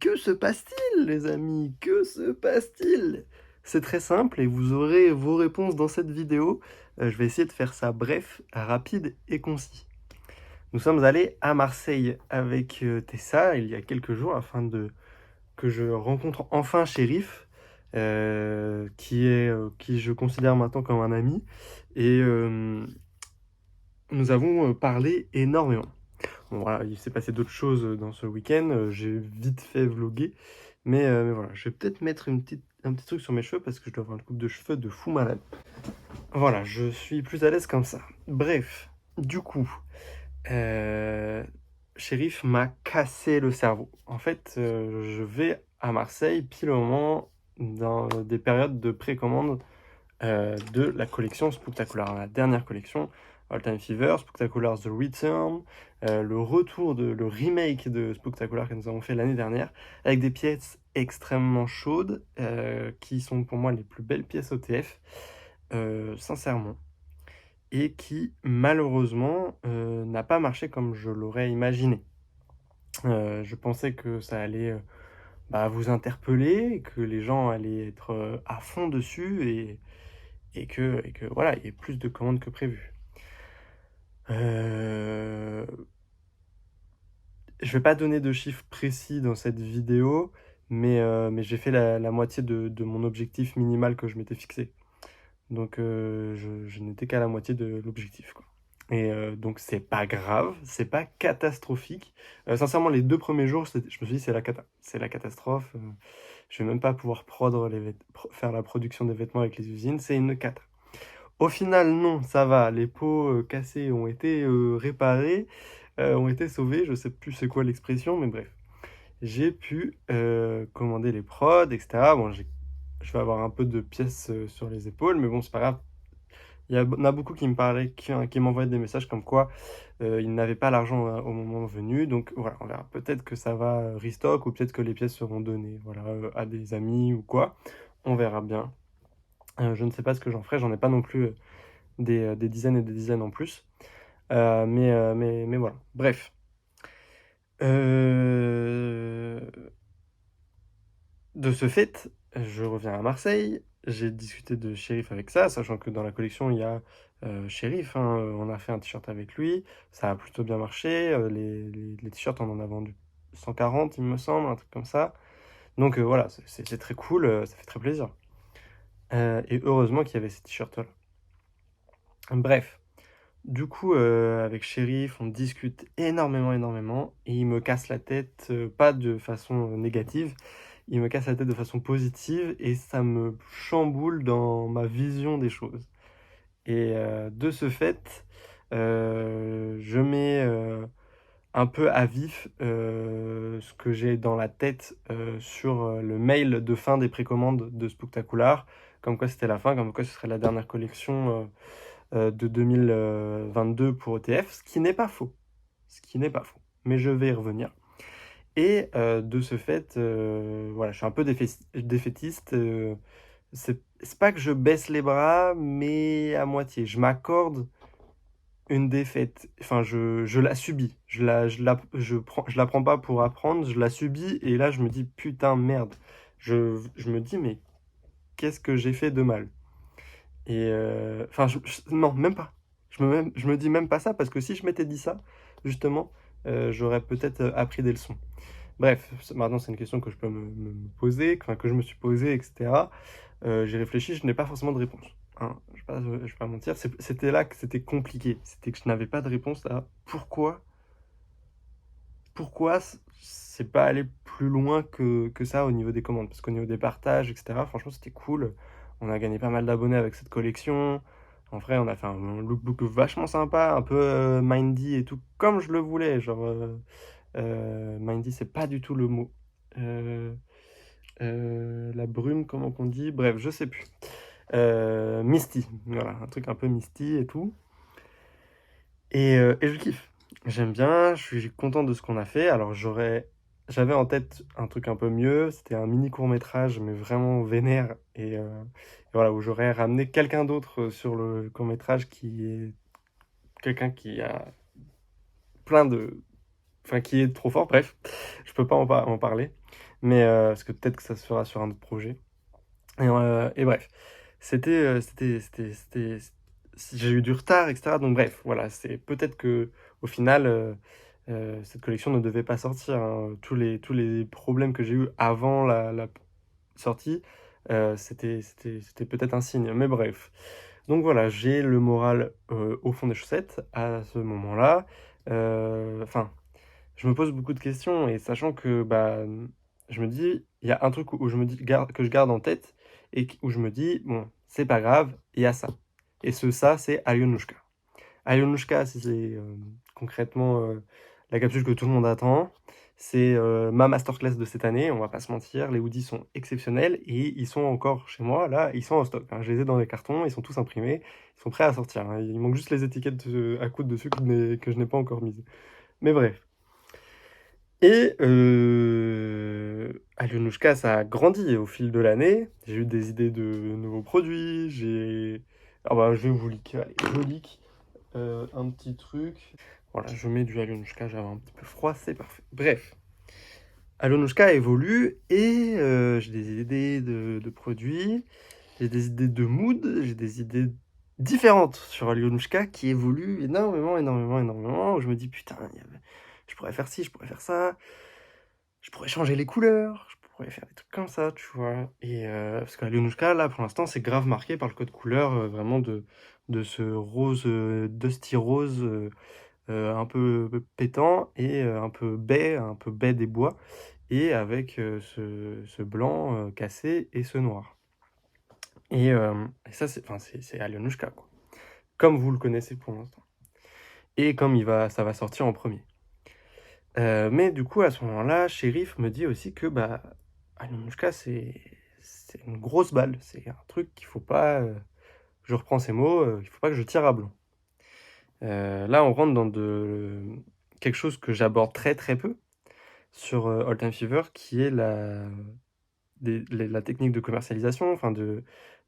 Que se passe-t-il, les amis? Que se passe-t-il? C'est très simple et vous aurez vos réponses dans cette vidéo. Je vais essayer de faire ça bref, rapide et concis. Nous sommes allés à Marseille avec Tessa il y a quelques jours afin que je rencontre enfin Chérif, qui je considère maintenant comme un ami. Et nous avons parlé énormément. Bon, voilà, il s'est passé d'autres choses dans ce week-end. J'ai vite fait vloguer. Mais voilà, je vais peut-être mettre un petit truc sur mes cheveux parce que je dois avoir une coupe de cheveux de fou malade. Voilà, je suis plus à l'aise comme ça. Bref, du coup, euh, Shérif m'a cassé le cerveau. En fait, je vais à Marseille pile au moment dans des périodes de précommande de la collection Spooktacular, la dernière collection, All Time Fever, Spooktacular The Return, le remake de Spooktacular que nous avons fait l'année dernière, avec des pièces extrêmement chaudes, qui sont pour moi les plus belles pièces OTF, sincèrement, et qui malheureusement n'a pas marché comme je l'aurais imaginé. Je pensais que ça allait vous interpeller, que les gens allaient être à fond dessus et que voilà, il y ait plus de commandes que prévu. Euh, je vais pas donner de chiffres précis dans cette vidéo, mais j'ai fait la moitié de mon objectif minimal que je m'étais fixé. Donc je n'étais qu'à la moitié de l'objectif, quoi. Et donc c'est pas grave, c'est pas catastrophique. Sincèrement, les 2 premiers jours, je me suis dit c'est la catastrophe. Je vais même pas pouvoir faire la production des vêtements avec les usines, c'est une cata. Au final, non, ça va. Les pots cassés ont été réparés, ont été sauvés. Je sais plus c'est quoi l'expression, mais bref. J'ai pu commander les prods, etc. Bon, je vais avoir un peu de pièces sur les épaules, mais bon, c'est pas grave. Il y en a beaucoup qui me parlaient, qui m'envoyaient des messages comme quoi ils n'avaient pas l'argent au moment venu. Donc voilà, on verra. Peut-être que ça va restock ou peut-être que les pièces seront données, voilà, à des amis ou quoi. On verra bien. Je ne sais pas ce que j'en ferai. J'en ai pas non plus des dizaines et des dizaines en plus. Mais voilà. Bref. Euh, De ce fait, je reviens à Marseille. J'ai discuté de Shérif avec ça, sachant que dans la collection, il y a Shérif, hein, on a fait un t-shirt avec lui. Ça a plutôt bien marché. Les t-shirts, on en a vendu 140, il me semble, un truc comme ça. Donc voilà, c'est très cool, ça fait très plaisir. Et heureusement qu'il y avait ces t-shirts-là. Bref. Du coup, avec Chérif, on discute énormément, énormément, et il me casse la tête, pas de façon négative, il me casse la tête de façon positive, et ça me chamboule dans ma vision des choses. Et de ce fait, je mets un peu à vif ce que j'ai dans la tête sur le mail de fin des précommandes de Spooktacular, comme quoi c'était la fin, comme quoi ce serait la dernière collection de 2022 pour ETF, ce qui n'est pas faux. Ce qui n'est pas faux. Mais je vais y revenir. Et de ce fait, voilà, je suis un peu défaitiste. C'est pas que je baisse les bras, mais à moitié. Je m'accorde une défaite. Enfin, je la subis. Je la prends pas pour apprendre, je la subis. Et là, je me dis, putain, merde. Je me dis, mais qu'est-ce que j'ai fait de mal? Et enfin, non, même pas. Je me dis même pas ça parce que si je m'étais dit ça, justement, j'aurais peut-être appris des leçons. Bref, maintenant c'est une question que je peux me poser, enfin, que je me suis posée, etc. J'ai réfléchi, je n'ai pas forcément de réponse, hein. Je vais pas mentir, c'était là que c'était compliqué. C'était que je n'avais pas de réponse à pourquoi c'est pas allé plus loin que ça au niveau des commandes. Parce qu'au niveau des partages, etc., franchement, c'était cool. On a gagné pas mal d'abonnés avec cette collection. En vrai, on a fait un lookbook vachement sympa, un peu mindy et tout, comme je le voulais. Genre, mindy, c'est pas du tout le mot. Euh, la brume, comment qu'on dit? Bref, je sais plus. Misty, voilà, un truc un peu misty et tout. Et je kiffe. J'aime bien, je suis content de ce qu'on a fait. Alors j'avais en tête un truc un peu mieux. C'était un mini court-métrage, mais vraiment vénère. Et voilà, où j'aurais ramené quelqu'un d'autre sur le court-métrage qui est quelqu'un qui a plein de... Enfin, qui est trop fort, bref. Je peux pas en parler. mais parce que peut-être que ça se fera sur un autre projet. Et bref, j'ai eu du retard, etc. Donc bref, voilà, c'est peut-être que au final, cette collection ne devait pas sortir, hein. Tous les problèmes que j'ai eu avant la sortie, c'était peut-être un signe, mais bref. Donc voilà, j'ai le moral au fond des chaussettes à ce moment-là. Enfin, je me pose beaucoup de questions et sachant que bah, je me dis, il y a un truc où je me dis, que je garde en tête et où je me dis, bon, c'est pas grave, il y a ça. Et ça, c'est Alionushka. Alionushka, c'est concrètement la capsule que tout le monde attend. C'est ma masterclass de cette année, on va pas se mentir. Les hoodies sont exceptionnels et ils sont encore chez moi, là, ils sont en stock, hein. Je les ai dans les cartons, ils sont tous imprimés, ils sont prêts à sortir, hein. Il manque juste les étiquettes à coudre dessus que je n'ai pas encore mises. Mais bref. Et Alionushka, ça a grandi au fil de l'année. J'ai eu des idées de nouveaux produits. Ah bah, je vais vous leak. Allez, je leak un petit truc. Voilà, je mets du Alionushka, j'avais un petit peu froid, c'est parfait. Bref, Alionushka évolue et j'ai des idées de produits, j'ai des idées de mood, j'ai des idées différentes sur Alionushka qui évoluent énormément, énormément, énormément. Où je me dis, putain, je pourrais faire ci, je pourrais faire ça. Je pourrais changer les couleurs, je pourrais faire des trucs comme ça, tu vois. Et parce qu'Alionushka, là, pour l'instant, c'est grave marqué par le code couleur, vraiment de ce rose, dusty rose, un peu pétant et un peu baie des bois, et avec ce blanc cassé et ce noir. Et ça, enfin, c'est Alionushka, quoi. Comme vous le connaissez pour l'instant. Et comme ça va sortir en premier. Mais du coup, à ce moment-là, Shérif me dit aussi que bah, Alionushka, c'est une grosse balle. C'est un truc qu'il faut pas. Je reprends ces mots, il faut pas que je tire à blanc. Là, on rentre dans quelque chose que j'aborde très très peu sur All Time Fever, qui est la technique de commercialisation, enfin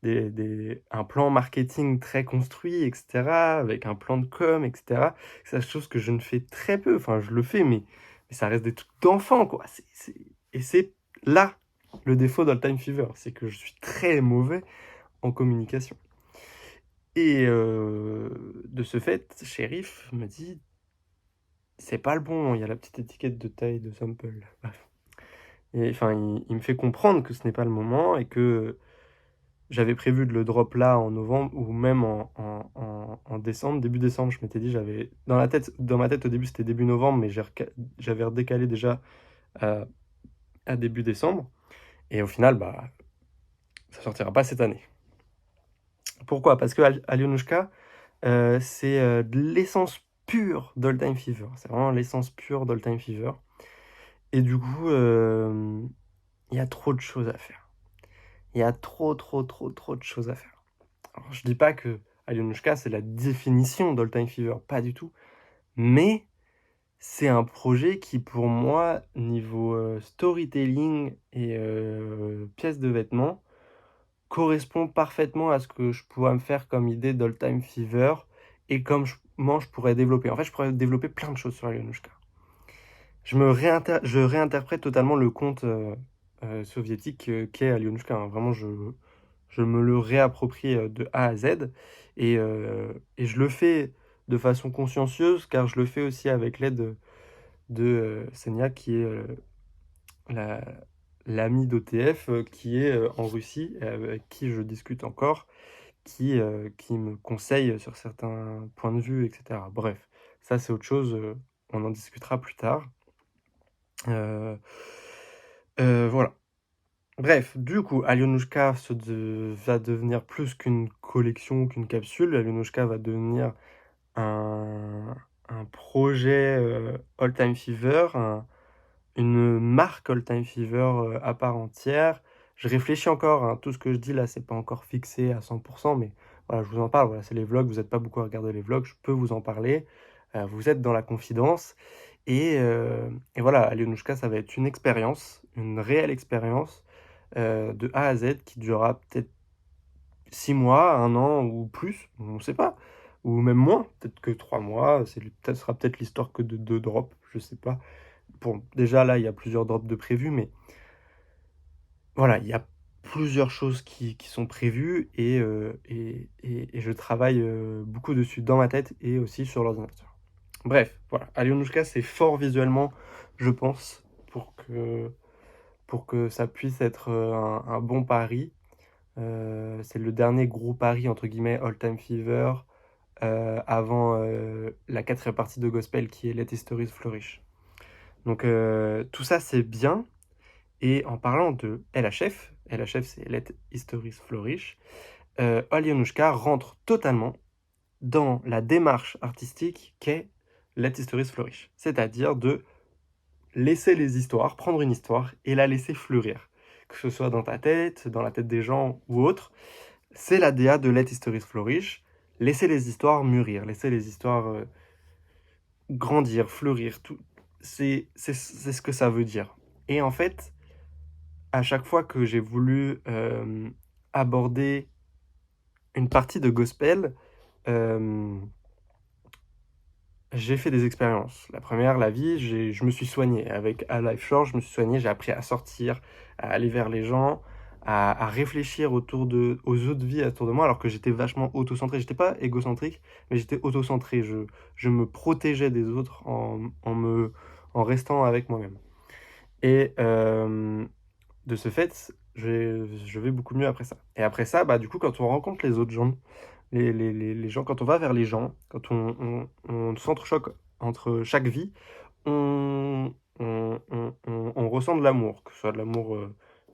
un plan marketing très construit, etc., avec un plan de com, etc. C'est la chose que je ne fais très peu. Enfin, je le fais, mais ça reste des trucs d'enfant, quoi. Et c'est là le défaut d'All Time Fever, c'est que je suis très mauvais en communication. Et de ce fait, Shérif me dit, c'est pas le bon, il y a la petite étiquette de taille de sample. Bref. Et enfin, il me fait comprendre que ce n'est pas le moment et que j'avais prévu de le drop là en novembre ou même en décembre, début décembre. Je m'étais dit, dans ma tête au début c'était début novembre, mais j'avais redécalé déjà à, à début décembre. Et au final, bah, ça sortira pas cette année. Pourquoi? Parce que Alionushka, c'est de l'essence pure d'All Time Fever. C'est vraiment l'essence pure d'All Time Fever. Et du coup, il y a trop de choses à faire. Il y a trop, trop, trop, trop de choses à faire. Alors, je dis pas que Alionushka, c'est la définition d'All Time Fever, pas du tout. Mais c'est un projet qui, pour moi, niveau storytelling et pièces de vêtements, correspond parfaitement à ce que je pourrais me faire comme idée d'All Time Fever et comment je pourrais développer. En fait, je pourrais développer plein de choses sur Alionushka. Je réinterprète totalement le conte soviétique qu'est Alionushka, hein. Vraiment, je me le réapproprie de A à Z. Et je le fais de façon consciencieuse, car je le fais aussi avec l'aide de Senia, qui est la- l'ami d'OTF, qui est en Russie, et avec qui je discute encore, qui me conseille sur certains points de vue, etc. Bref, ça c'est autre chose, on en discutera plus tard. Euh, voilà. Bref, du coup, Alionushka va devenir plus qu'une collection, qu'une capsule. Alionushka va devenir un, un projet All Time Fever, une marque All Time Fever à part entière. Je réfléchis encore, hein, tout ce que je dis là, c'est pas encore fixé à 100%, mais voilà, je vous en parle. Voilà, c'est les vlogs, vous n'êtes pas beaucoup à regarder les vlogs, je peux vous en parler. Vous êtes dans la confidence. Et voilà, Alionushka, ça va être une expérience, une réelle expérience de A à Z qui durera peut-être 6 mois, un an ou plus, on ne sait pas. Ou même moins, peut-être que 3 mois, ce sera peut-être l'histoire que de 2 drops, je sais pas. Bon, déjà là, il y a plusieurs drops de prévus, mais voilà, il y a plusieurs choses qui sont prévues et je travaille, beaucoup dessus dans ma tête et aussi sur l'ordinateur. Bref, voilà, Alyonouchka, c'est fort visuellement, je pense, pour que ça puisse être, un bon pari. C'est le dernier «gros pari» entre guillemets All Time Fever, avant, la 4e partie de Gospel qui est Let History Flourish. Donc tout ça c'est bien et en parlant de LHF c'est Let History Flourish, Alyonouchka rentre totalement dans la démarche artistique qu'est Let History Flourish. C'est-à-dire de laisser les histoires, prendre une histoire et la laisser fleurir. Que ce soit dans ta tête, dans la tête des gens ou autre, c'est la DA de Let History Flourish. Laisser les histoires mûrir, laisser les histoires grandir, fleurir, tout. C'est ce que ça veut dire. Et en fait, à chaque fois que j'ai voulu aborder une partie de gospel, euh, j'ai fait des expériences. La première, la vie, je me suis soigné. Avec A Life Shore, je me suis soigné, j'ai appris à sortir, à aller vers les gens, à réfléchir aux autres vies autour de moi, alors que j'étais vachement auto-centré. J'étais pas égocentrique, mais j'étais auto-centré. Je me protégeais des autres en restant avec moi-même. Et de ce fait, je vais beaucoup mieux après ça. Et après ça, bah, du coup, quand on rencontre les autres gens, les gens, quand on va vers les gens, quand on s'entrechoque entre chaque vie, on ressent de l'amour, que ce soit de l'amour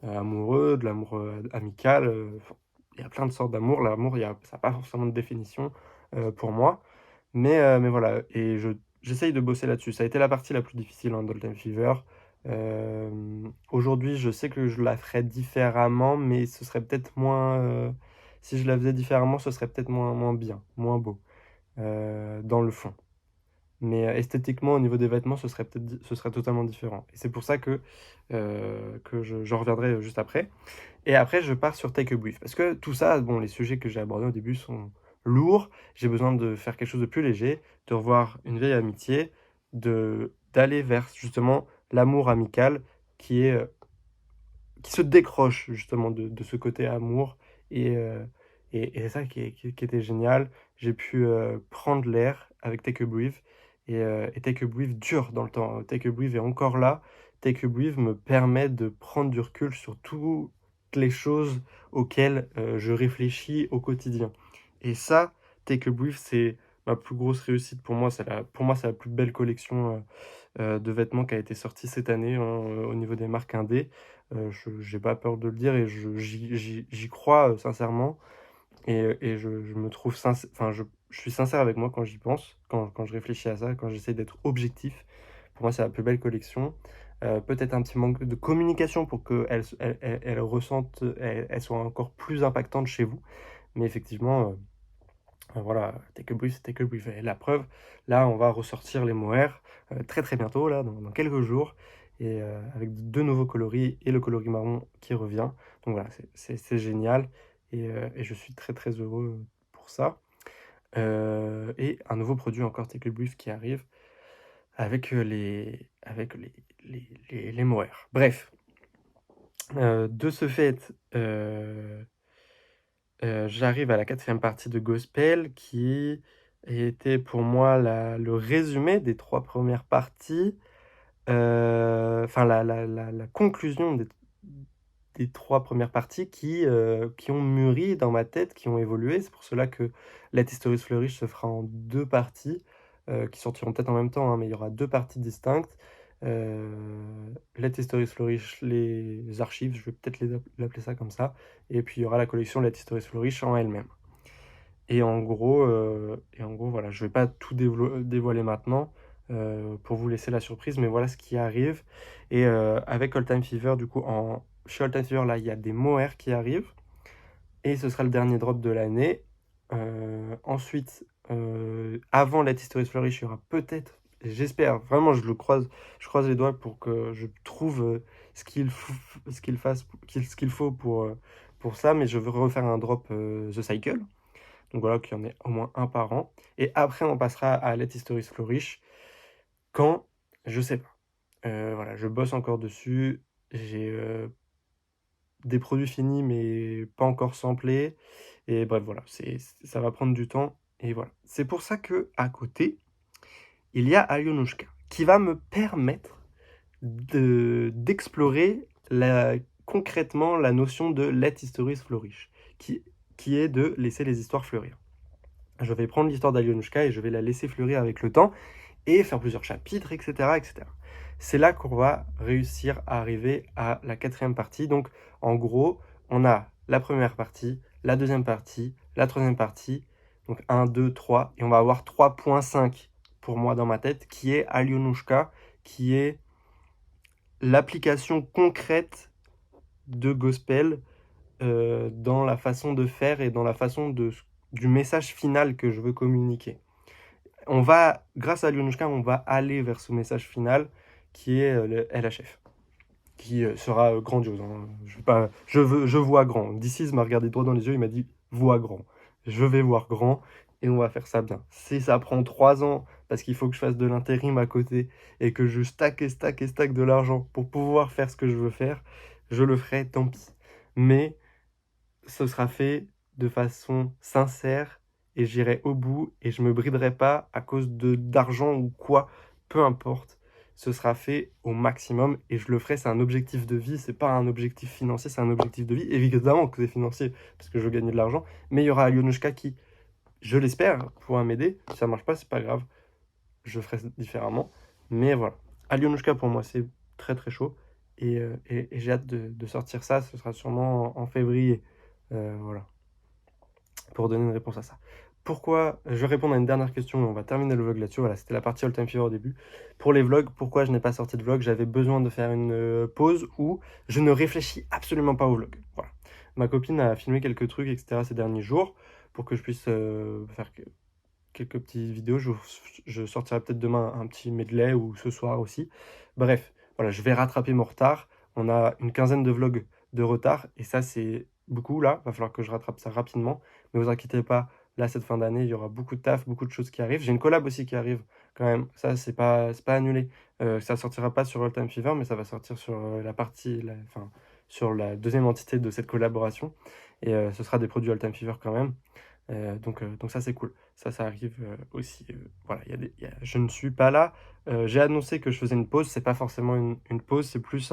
amoureux, de l'amour amical. Enfin, il y a plein de sortes d'amour. L'amour, ça n'a pas forcément de définition pour moi. Mais voilà, et j'essaye de bosser là-dessus. Ça a été la partie la plus difficile en Time Fever. Aujourd'hui, je sais que je la ferais différemment, mais ce serait peut-être moins. Si je la faisais différemment, ce serait peut-être moins bien, moins beau, dans le fond. Mais esthétiquement, au niveau des vêtements, ce serait totalement différent. Et c'est pour ça que j'en reviendrai juste après. Et après, je pars sur Take a Brief. Parce que tout ça, bon, les sujets que j'ai abordés au début sont lourds. J'ai besoin de faire quelque chose de plus léger, de revoir une vieille amitié, d'aller vers justement l'amour amical qui est, qui se décroche justement de ce côté amour. Et, et c'est ça qui était génial. J'ai pu prendre l'air avec Take a Breathe. Et Take a Breathe dure dans le temps. Take a Breathe est encore là. Take a Breathe me permet de prendre du recul sur toutes les choses auxquelles je réfléchis au quotidien. Et ça, Take a Breathe, c'est ma plus grosse réussite pour moi. Pour moi, c'est la plus belle collection de vêtements qui a été sortie cette année hein, au niveau des marques indé. J'ai pas peur de le dire et j'y crois sincèrement. Je me trouve sincère, enfin, je suis sincère avec moi quand j'y pense, quand je réfléchis à ça, quand j'essaie d'être objectif. Pour moi, c'est la plus belle collection. Peut-être un petit manque de communication pour qu'elle elle ressente, elle soit encore plus impactante chez vous. Mais effectivement, voilà, Take a Brief, c'est Take a Brief. Et la preuve, là, on va ressortir les mohair très très bientôt, là, dans quelques jours, et avec deux nouveaux coloris et le coloris marron qui revient. Donc voilà, c'est génial et je suis très très heureux pour ça. Et un nouveau produit encore Take a Brief qui arrive avec les mohair. Bref, de ce fait, j'arrive à la 4e partie de Gospel qui était pour moi le résumé des 3 premières parties, enfin la conclusion des 3 premières parties qui ont mûri dans ma tête, qui ont évolué. C'est pour cela que Let History Flourish se fera en 2 parties, qui sortiront peut-être en même temps, hein, mais il y aura 2 parties distinctes. Let History Flourish, les archives, je vais peut-être l'appeler ça comme ça. Et puis il y aura la collection Let History Flourish en elle-même. Et en gros, voilà, je vais pas tout dévoiler maintenant pour vous laisser la surprise, mais voilà ce qui arrive. Et avec All Time Fever, du coup, chez All Time Fever, là, il y a des mohair qui arrivent. Et ce sera le dernier drop de l'année. Ensuite, avant Let History Flourish, il y aura peut-être, j'espère, vraiment, je croise les doigts pour que je trouve ce qu'il faut pour ça, mais je veux refaire un drop The Cycle. Donc voilà, qu'il y en ait au moins un par an. Et après, on passera à Let History Flourish. Quand? Je sais pas. Voilà, je bosse encore dessus. J'ai des produits finis, mais pas encore samplés. Et bref, voilà, ça va prendre du temps. Et voilà. C'est pour ça que à côté, il y a Alionushka, qui va me permettre d'explorer concrètement la notion de let histories flourish, qui est de laisser les histoires fleurir. Je vais prendre l'histoire d'Alionushka et je vais la laisser fleurir avec le temps et faire plusieurs chapitres, etc. etc. C'est là qu'on va réussir à arriver à la quatrième partie. Donc, en gros, on a la première partie, la deuxième partie, la troisième partie, donc 1, 2, 3, et on va avoir 3.5 pour moi dans ma tête, qui est Alionushka, qui est l'application concrète de Gospel dans la façon de faire et dans la façon du message final que je veux communiquer. Grâce à Alionushka, on va aller vers ce message final qui est le LHF, qui sera grandiose. Hein. Je vois grand. DC's m'a regardé droit dans les yeux, il m'a dit vois grand. Je vais voir grand et on va faire ça bien. Si ça prend 3 ans parce qu'il faut que je fasse de l'intérim à côté et que je stack et stack et stack de l'argent pour pouvoir faire ce que je veux faire, je le ferai, tant pis. Mais ce sera fait de façon sincère et j'irai au bout et je me briderai pas à cause d'argent ou quoi, peu importe. Ce sera fait au maximum et je le ferai. C'est un objectif de vie, c'est pas un objectif financier, c'est un objectif de vie. Évidemment que c'est financier parce que je veux gagner de l'argent, mais il y aura Alionushka qui, je l'espère, pourra m'aider. Si ça marche pas, c'est pas grave, je ferai différemment. Mais voilà, Alionushka pour moi c'est très très chaud et j'ai hâte de sortir ça. Ce sera sûrement en février. Voilà, pour donner une réponse à ça. Pourquoi, je vais répondre à une dernière question et on va terminer le vlog là-dessus. Voilà, c'était la partie All Time Fever au début. Pour les vlogs, pourquoi je n'ai pas sorti de vlog? J'avais besoin de faire une pause où je ne réfléchis absolument pas au vlog. Voilà. Ma copine a filmé quelques trucs, etc. ces derniers jours pour que je puisse faire quelques petites vidéos. Je sortirai peut-être demain un petit medley ou ce soir aussi. Bref, voilà, je vais rattraper mon retard. On a une quinzaine de vlogs de retard et ça, c'est beaucoup là. Va falloir que je rattrape ça rapidement. Mais vous inquiétez pas, là, cette fin d'année, il y aura beaucoup de taf, beaucoup de choses qui arrivent. J'ai une collab aussi qui arrive quand même. Ça, c'est pas annulé. Ça sortira pas sur All Time Fever, mais ça va sortir sur enfin, sur la deuxième entité de cette collaboration. Et ce sera des produits All Time Fever quand même. Donc ça, c'est cool. Ça arrive aussi. Voilà, je ne suis pas là. J'ai annoncé que je faisais une pause. C'est pas forcément une pause, c'est plus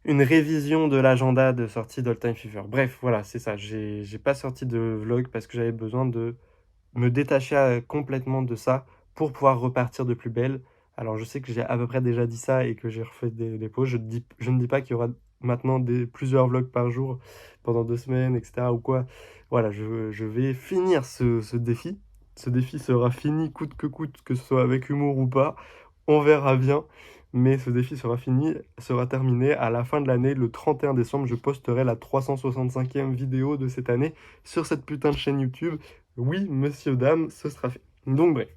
une révision de l'agenda de sortie d'All Time Fever. Bref, voilà, c'est ça. J'ai pas sorti de vlog parce que j'avais besoin de me détacher complètement de ça pour pouvoir repartir de plus belle. Alors, je sais que j'ai à peu près déjà dit ça et que j'ai refait des pauses. Je ne dis pas qu'il y aura maintenant plusieurs vlogs par jour pendant 2 semaines, etc. ou quoi. Voilà, je vais finir ce défi. Ce défi sera fini coûte, que ce soit avec humour ou pas. On verra bien. Mais ce défi sera fini, sera terminé à la fin de l'année. Le 31 décembre, je posterai la 365e vidéo de cette année sur cette putain de chaîne YouTube. Oui, monsieur, dame, ce sera fait. Donc bref.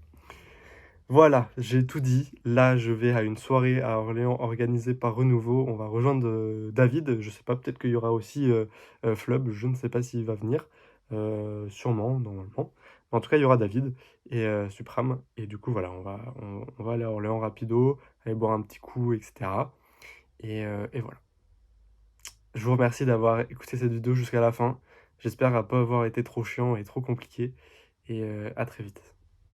Voilà, j'ai tout dit. Là, je vais à une soirée à Orléans organisée par Renouveau. On va rejoindre David. Je sais pas, peut-être qu'il y aura aussi Flub. Je ne sais pas s'il va venir. Sûrement, normalement. En tout cas, il y aura David et Supram. Et du coup, voilà, on va aller à Orléans rapido, aller boire un petit coup, etc. Et voilà. Je vous remercie d'avoir écouté cette vidéo jusqu'à la fin. J'espère ne pas avoir été trop chiant et trop compliqué. Et à très vite.